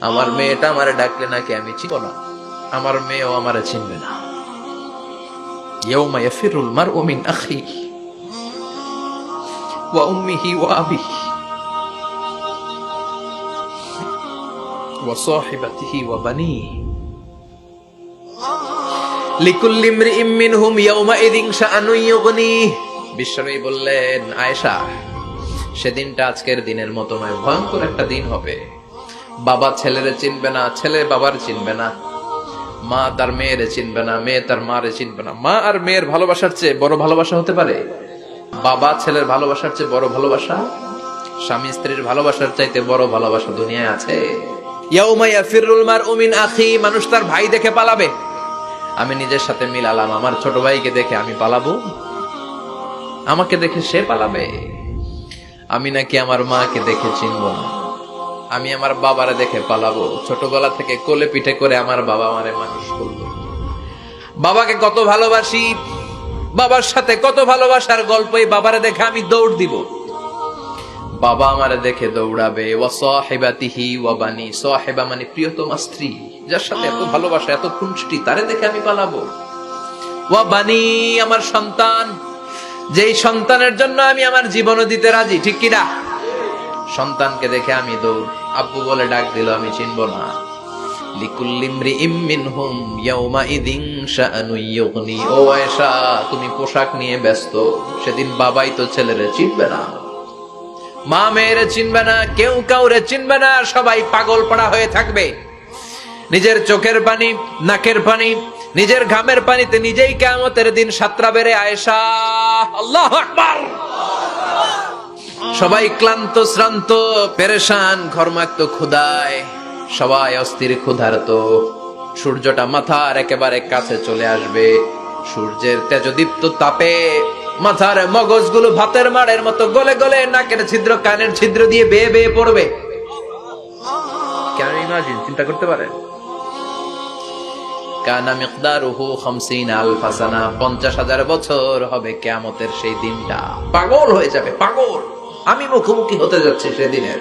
আমার মেয়েটা আমারে ডাকলে নাকি আমি চিনব না, আমার মেয়েও আমারে চিনবে না। ইয়াউমা ইয়াফিরুল মারউ মিন আখিহি ওয়া উম্মিহি ওয়া আবিহি ওয়া সাহিবাতিহি ওয়া বানিহি লিকুল্লি ইমরিইম মিনহুম ইয়াউমা ইযিন শাআনুন ইউগনিহি। বিশ্বনবী বললেন, আয়েশা, সেদিনটা আজকের দিনের মতো নয়, ভয়ঙ্কর একটা দিন হবে। বাবা ছেলেরে চিনবে না, ছেলে বাবার চিনবে না, মা তার মেয়েরে চিনবে না, মেয়ে তার মারে চিনবে না। মা আর মেয়ের ভালোবাসার চেয়ে বড় ভালোবাসা হতে পারে? বাবা ছেলের ভালোবাসার চেয়ে বড় ভালোবাসা, স্বামী স্ত্রীর ভালোবাসার চাইতে বড় ভালোবাসা দুনিয়ায় আছে? ইয়াউমা ইয়াফিরুল মারউ মিন আখি, মানুষ তার ভাই দেখে পালাবে। আমি নিজের সাথে মিলালাম, আমার ছোট ভাইকে দেখে আমি পালাবো, আমাকে দেখে সে পালাবে। আমি নাকি আমার মাকে দেখে চিনব না, আমি আমার বাবারে দেখে পালাবো। ছোটবেলা থেকে কোলে পিঠে করে আমার বাবা আমারে মানুষ করলো, বাবাকে কত ভালোবাসি, বাবার সাথে কত ভালোবাসার গল্পই বাবারে দেখে আমি দৌড় দিব, বাবা আমারে দেখে দৌড়াবে। ওয়া সাহিবাতিহি ওয়া বানি, সাহিবা মানে প্রিয়তমা স্ত্রী, যার সাথে এত ভালোবাসা এত খুনসুটি, তারে দেখে আমি পালাবো। ওয়া বানি, আমার সন্তান, যেই সন্তানের জন্য আমি আমার জীবনও দিতে রাজি, ঠিক কিনা? সন্তানকে দেখে আমি দৌড়, আব্বু বলে ডাক দিল আমি চিনব না। লিকুল্লি ইমরিইম মিনহুম ইয়াউমা ইযিন শাআনুন ইউগনি। ও আয়েশা, তুমি পোশাক নিয়ে ব্যস্ত, সেদিন বাবাই তো ছেলেরে চিনবে না, মা মেয়েরে চিনবে না, কেউ কাউরে চিনবে না, সবাই পাগল পাড়া হয়ে থাকবে। নিজের চোখের পানি, নাকের পানি, নিজের ঘামের পানিতে নিজেই কিয়ামতের দিন সাতরা বেড়ে আয়েশা। আল্লাহু আকবার। সবাই ক্লান্ত শ্রান্ত পেরেশান, ঘর্মাক্ত ক্ষুধায়, সবাই অস্থির ক্ষুধার্ত। সূর্যটা মাথার একেবারে কাছে চলে আসবে, সূর্যের তেজদীপ্ত তাপে মাথার মগজগুলো ভাতের মাড়ের মতো গলে গলে নাকের ছিদ্র কানের ছিদ্র দিয়ে বেয়ে বেয়ে পড়বে। কেন ইমাজিন, চিন্তা করতে পারেন? কানা মিকদারুহু 50,000 সানা, 50,000 বছর হবে কিয়ামতের সেই দিনটা। পাগল হয়ে যাবে, পাগল। আমি মুখোমুখি হতে যাচ্ছি সেদিনের,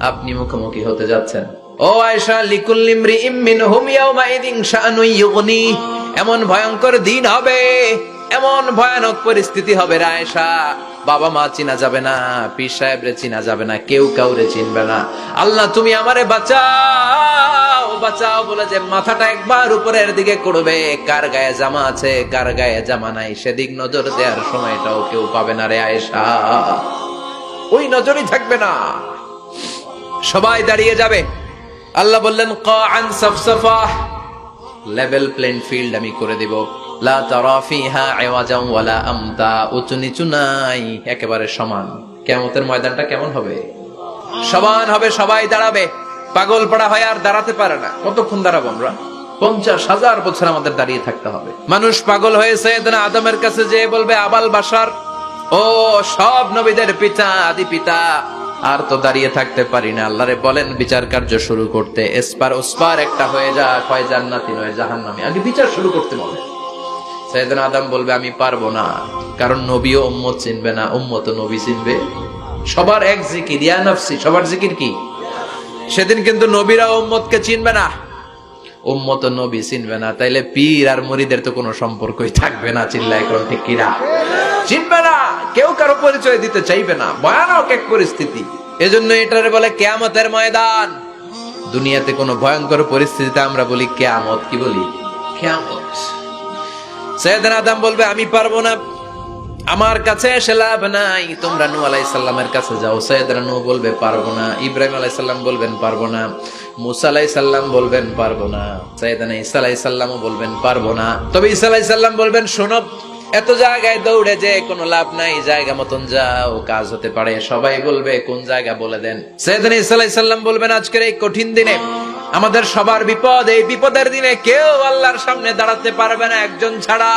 আপনি মুখোমুখি হতে যাচ্ছেন। ও আয়েশা, লিকুল্লি ইমরিইম মিনহুম ইয়াউমা ইযিন শাআনুন ইউগনি। এমন ভয়ঙ্কর দিন হবে, এমন ভয়ানক পরিস্থিতি হবে রে আয়েশা, বাবা মা চিনা যাবে না, পীর সাহেবরে চিনা যাবে না, কেউ কাউরে চিনবে না। আল্লাহ তুমি আমারে বাঁচাও, বাঁচাও বলে যে মাথাটা একবার উপরের দিকে করবে, কার গায়ে জামা আছে কার গায়ে জামা নাই সেদিক নজর দেওয়ার সময়টাও কেউ পাবে না রে আয়েশা। ওই নজরই থাকবে না, সবাই দাঁড়িয়ে যাবে। আল্লাহ বললেন কাআন সাফসাফা, লেভেল প্লেইং ফিল্ড আমি করে দিব। লা তারা ফিহা আওয়াজান ওয়ালা আমতা, উঁচু নিচু নাই, একেবারে সমান। কিয়ামতের ময়দানটা কেমন হবে? সমান হবে, সবাই দাঁড়াবে। পাগল পাড়া হয় আর দাঁড়াতে পারে না। কতক্ষণ দাঁড়াবো আমরা? 50,000 বছর আমাদের দাঁড়িয়ে থাকতে হবে। মানুষ পাগল হয়েছে, আদমের কাছে যেয়ে বলবে আবাল বাশার, ও সব নবীদের পিতা, আদি পিতা, আর তো দাঁড়িয়ে থাকতে পারি না। আল্লাহরে বলেন বিচার কার্য শুরু করতে, এসপার ওসপার একটা হয়ে যা, হয় জান্নাতি নয় জাহান্নামী, আগে বিচার শুরু করতে বলে। সাইয়েদনা আদম বলবে আমি পারবো না, কারণ নবীও উম্মত চিনবে না, উম্মত নবী চিনবে। সবার এক জিকির, ইয়া নাফসি, সবার জিকির কি? সেদিন কিন্তু নবীরা উম্মতকে চিনবে না, উম্মত নবী চিনবে না। তাইলে পীর আর মুরিদের তো কোনো সম্পর্কই থাকবে না। চিল্লায় কোন ঠিক কিনা? চিনবে না, কেউ কারো পরিচয় দিতে চাইবে না। ভয়ানক এক পরিস্থিতি। এজন্য এটারে বলে কিয়ামতের ময়দান। দুনিয়াতে কোনো ভয়ঙ্কর পরিস্থিতিতে আমরা বলি কিয়ামত, কি বলি? কিয়ামত। সাইয়েদনা আদম বলবে আমি পারবো না, আমার কাছে এসে লাভ নাই, তোমরা নূহ আলাইহিস সালামের কাছে যাও। সাইয়েদনা নূহ বলবে পারবো না, ইব্রাহিম আলাইহিস সালাম বলবেন পারবো না, মুসা আলাইহিস সালাম বলবেন পারবো না, সাইয়েদনা ঈসা আলাইহিস সালামও বলবেন পারবো না। তবে ঈসা আলাইহিস সালাম বলবেন শোনো, এত জায়গায় দৌড়ে যে কোনো লাভ নাই, জায়গা মতন যাও, কাজ হতে পারে। সবাই বলবে কোন জায়গা বলে দেন। সাইয়েদনা ঈসা আলাইহিস সালাম বলবেন আজকের এই কঠিন দিনে আমাদের সবার বিপদ, এই বিপদের দিনে কেউ আল্লাহর সামনে দাঁড়াতে পারবে না একজন ছাড়া,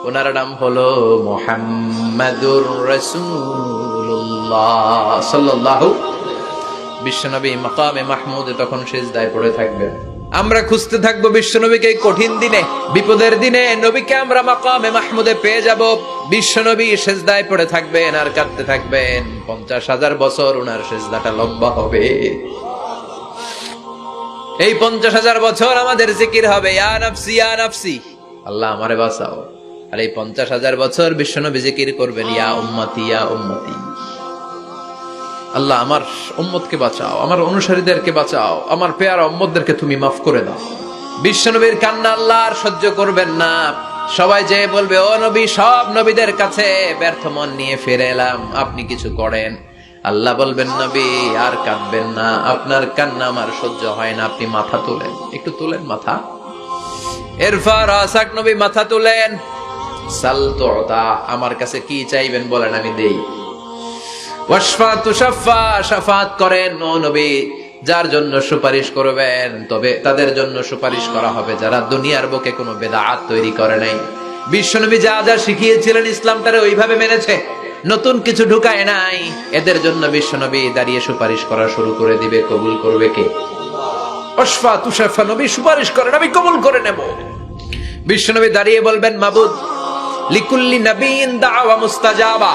ওনার নাম হলো মুহাম্মাদুর রাসূলুল্লাহ সাল্লাল্লাহু। বিশ্বনবী মাকামে মাহমুদে তখন সিজদায় পড়ে থাকবেন। আমরা খুঁজতে থাকবো বিশ্বনবীকে এই কঠিন দিনে, বিপদের দিনে নবীকে আমরা মাকামে মাহমুদে পেয়ে যাব। বিশ্বনবী সিজদায় পড়ে থাকবেন আর কাঁদতে থাকবেন। 50,000 বছর ওনার সিজদাটা লম্বা হবে। এই 50,000 বছর আমাদের জিকির হবে ইয়া নাফসি ইয়া নাফসি, আল্লাহ আমারে বাঁচাও। আর এই 50,000 বছর বিশ্বনবী জিকির করবেন ইয়া উম্মতি ইয়া উম্মতি, আল্লাহ আমার উম্মতকে বাঁচাও, আমার অনুসারীদেরকে বাঁচাও, আমার পেয়ারা উম্মতদেরকে তুমি মাফ করে দাও। বিশ্বনবীর কান্না আল্লাহ আর সহ্য করবেন না। সবাই যে বলবে ও নবী, সব নবীদের কাছে ব্যর্থ মন নিয়ে ফিরে এলাম, আপনি কিছু করেন। আল্লাহ বলবেন নবী আর কাঁদবেন না, আপনার কান্না আমার সহ্য হয় না, আপনি মাথা তোলেন, একটু তোলেন মাথা। এরপর আসাক নবী মাথা তুলেন, সাল তুতা, আমার কাছে কি চাইবেন বলেন আমি দেই। ওয়াশফা তুশাফা, শাফাত করেন ও নবী, যার জন্য সুপারিশ করবেন তবে তাদের জন্য সুপারিশ করা হবে যারা দুনিয়ার বুকে কোনো বেদাত তৈরি করে নাই। বিশ্বনবী যা যা শিখিয়েছিলেন ইসলামটারে ওইভাবে মেনেছে, নতুন কিছু ঢুকায় নাই। এদের জন্য বিশ্বনবী দাঁড়িয়ে সুপারিশ করা শুরু করে দিবে। কবুল করবে কে? ওয়াশফা তুশাফা, নবী সুপারিশ করেন, আমি কবুল করে নেব। বিশ্বনবী দাঁড়িয়ে বলবেন মাবুদ, লিকুল্লি নবিয়্যিন দাওয়া মুস্তাজাবা,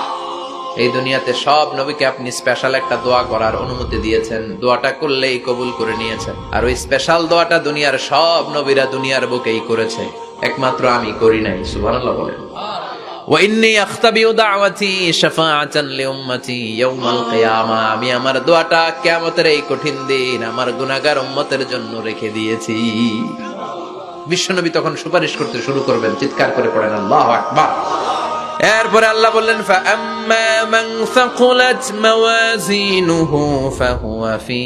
এই দুনিয়াতে সব নবীকে আপনি স্পেশাল একটা দোয়া করার অনুমতি দিয়েছেন, দোয়াটা করলেই কবুল করে নিয়েছেন। আর ওই স্পেশাল দোয়াটা দুনিয়ার সব নবীরা দুনিয়ার বুকেই করেছে, একমাত্র আমি করি নাই। সুবহানাল্লাহ বলেন। ওয়া ইন্নী আখতাবিউ দাওয়াতি শাফাআতান লিউম্মতি ইয়াউমাল কিয়ামা, আমি আমার দোয়াটা কিয়ামতের এই কঠিন দিন আমার গুনাহগার উম্মতের জন্য রেখে দিয়েছি। বিশ্বনবী তখন সুপারিশ করতে শুরু করবেন, চিৎকার করে পড়েন আল্লাহু আকবার। এরপরে আল্লাহ বললেন ফাআম্মা মান সাকুলাত মাওয়াজিনুহু ফাহুয়া ফি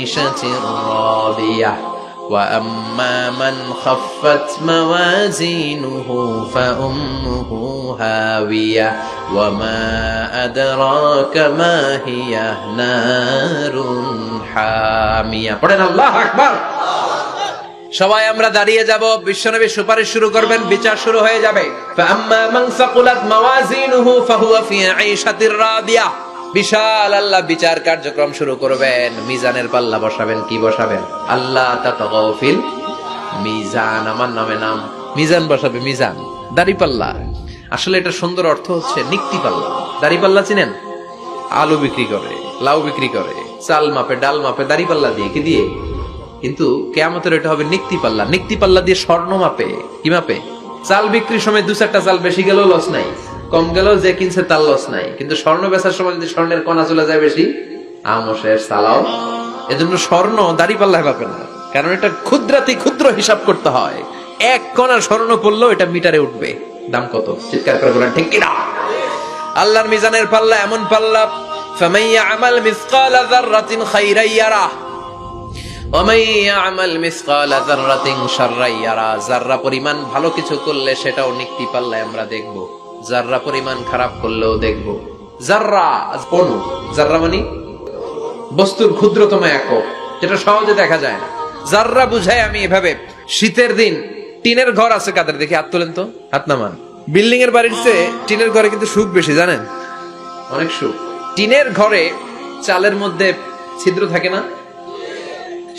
ঈশাতির রাদিয়াহ ওয়া আম্মা মান খাফফাত মাওয়াজিনুহু ফাউম্মুহু হাওিয়াহ ওয়া মা আদরাকা মা হিয়া নারুন হামিয়া। পড়েন আল্লাহু আকবার। সবাই আমরা দাঁড়িয়ে যাব, বিশ্বনবী সুপারিশ শুরু করবেন, বিচার শুরু হয়ে যাবে। ফাআম্মা মান সাকুলাত মাওয়াজিনুহু ফাহুয়া ফি ঈশাতির রাদিয়াহ, বিশাল আল্লাহ বিচার কার্যক্রম শুরু করবেন। মিজানের পাল্লা বসাবেন, কি বসাবেন? আল্লাহ তাতাগাউ ফিল মিজান, আমার নামে নাম। মিজান বসাবে, মিজান দাড়ি পাল্লা। আসলে এটা সুন্দর অর্থ হচ্ছে নিক্তি পাল্লা। দাড়ি পাল্লা চিনেন? আলু বিক্রি করে, লাউ বিক্রি করে, চাল মাপে, ডাল মাপে, দাড়ি পাল্লা দিয়ে, কি দিয়ে? কিন্তু কিয়ামতের এটা হবে নিক্তি পাল্লা। নিক্তি পাল্লা দিয়ে স্বর্ণ মাপে। কি মাপে? চাল বিক্রির সময় 2-4টা চাল বেশি গেলেও লস নাই, কম গেলেও যে কিনছে তার লস নাই। কিন্তু স্বর্ণ বেচার সময় যদি স্বর্ণের কণা চলে যায় বেশি, আমশের সালাও। এজন্য স্বর্ণ দাড়ি পাল্লায় মাপে না, কারণ এটা ক্ষুদ্রাতি ক্ষুদ্র হিসাব করতে হয়। এক কণা স্বর্ণ পড়লেও এটা মিটারে উঠবে। দাম কত? চিৎকার করে বলেন ঠিক কিনা? আল্লাহর মিজানের পাল্লা এমন পাল্লা, ফামান ইয়ামাল মিসকালা যাররাতিন খাইরান ইয়ারাহ ওয়া মান ইয়ামাল মিসকালা যাররাতিন শাররান ইয়ারা। যাররা পরিমাণ ভালো কিছু করলে সেটাও নিক্তি পাল্লায় আমরা দেখব, যাররা পরিমাণ খারাপ করলেও দেখব। যাররা অণু, যাররা মানে বস্তুর ক্ষুদ্রতম একক, যেটা সহজে দেখা যায় না। যাররা বুঝায় আমি এভাবে, শীতের দিন টিনের ঘর আছে কাদের? দেখি হাত তোলেন তো, হাত নামান। বিল্ডিং এর বাড়ির চেয়ে টিনের ঘরে কিন্তু সুখ বেশি, জানেন? অনেক সুখ। টিনের ঘরে চালের মধ্যে ছিদ্র থাকে না?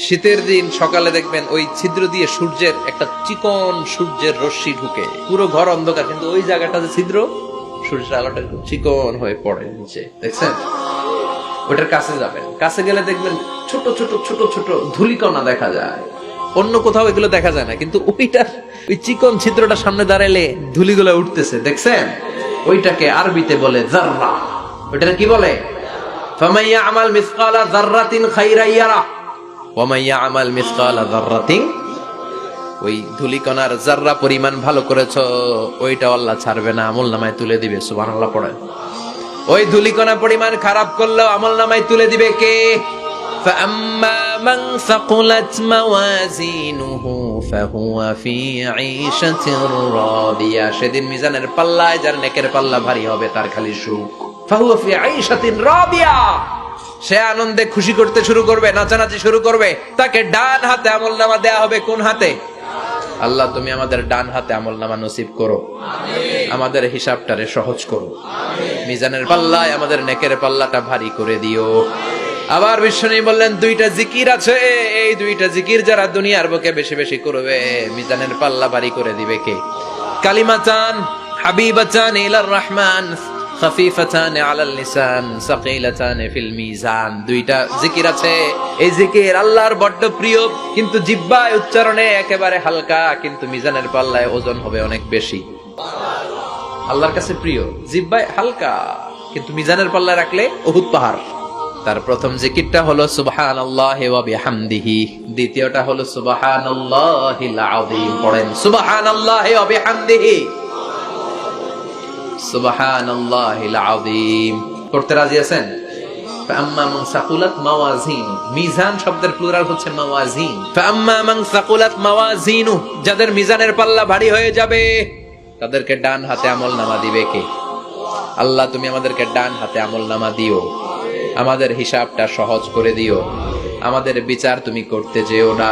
শীতের দিন সকালে দেখবেন ওই ছিদ্র দিয়ে সূর্যের একটা চিকন সূর্যের রশ্মি ঢুকে, পুরো ঘর অন্ধকার, কিন্তু ওই জায়গাটা যে ছিদ্র, সূর্যের আলোটা খুব চিকন হয়ে পড়ে নিচে, দেখছেন? ওটার কাছে যাবেন, কাছে গেলে দেখবেন ছোট ছোট ছোট ছোট ধূলিকণা দেখা যায়। অন্য কোথাও এগুলো দেখা যায় না, কিন্তু ওইটার ওই চিকন ছিদ্রটা সামনে দাঁড়াইলে ধূলিগুলো উঠতেছে, দেখছেন? ওইটাকে আরবিতে বলে যাররা। ওইটাকে কি বলে? ফামান ইয়ামাল মিসকালা যাররাতিন খাইরান ইয়ারা ওয়া মান ইয়ামাল মিসকালা যাররাতিন, ওই ধূলিকণার যাররা পরিমাণ ভালো করেছো ওইটা আল্লাহ ছাড়বে না, আমলনামায় তুলে দিবে। সুবহানাল্লাহ পড়েন। ওই ধূলিকণা পরিমাণ খারাপ করলেও আমলনামায় তুলে দিবে কে? ফাআম্মা মান সাকুলাত মাওয়াজিনুহু ফাহুয়া ফি ঈশাতির রাদিয়া, সেদিন মিজানের পাল্লায় যার নেকের পাল্লা ভারী হবে তার খালি সুখ। ফাহুয়া ফি ঈশাতির রাদিয়া, সে আনন্দে খুশি করতে শুরু করবে, নাচানাচি শুরু করবে। তাকে ডান হাতে আমলনামা দেয়া হবে। কোন হাতে? আল্লাহ তুমি আমাদের ডান হাতে আমলনামা নসিব করো, আমাদের হিসাবটারে সহজ করো, মিজানের পাল্লায় আমাদের নেকের পাল্লাটা ভারী করে দিও। আবার বিশ্বনবী বললেন দুইটা জিকির আছে, এই দুইটা জিকির যারা দুনিয়ার বুকে বেশি বেশি করবে মিজানের পাল্লা ভারী করে দিবে কে? কালিমাতান হাবিবাতান ইলার রহমান খাফিফাতান আলাল লিসান সাকিলাতান ফিল মিজান। দুইটা জিকির আছে, এই জিকির আল্লাহর বড্ড প্রিয়, কিন্তু জিহ্বায় উচ্চারণে একেবারে হালকা, কিন্তু মিজানের পাল্লায় ওজন হবে অনেক বেশি। আল্লাহর কাছে প্রিয়, জিহ্বায় হালকা, কিন্তু মিজানের পাল্লায় রাখলে উহুদ পাহাড়। তার প্রথম জিকিরটা হলো সুবহানাল্লাহি ওয়া বিহামদিহি, দ্বিতীয়টা হলো সুবহানাল্লাহিল আযীম। পড়েন সুবহানাল্লাহি ওয়া বিহামদিহি, সুবহানাল্লাহিল আযীম। পড়তে রাজি আছেন? ফাআম্মা মান সাকুলাত মাওয়াজিনু, মিজান শব্দের প্লুরাল হচ্ছে মাওয়াজিন। ফাআম্মা মান সাকুলাত মাওয়াজিনু, যাদের মিজানের পাল্লা ভারী হয়ে যাবে তাদেরকে ডান হাতে আমলনামা দিবে কে? আল্লাহ তুমি আমাদেরকে ডান হাতে আমলনামা দিও, আমাদের হিসাবটা সহজ করে দিও, আমাদের বিচার তুমি করতে যেও না।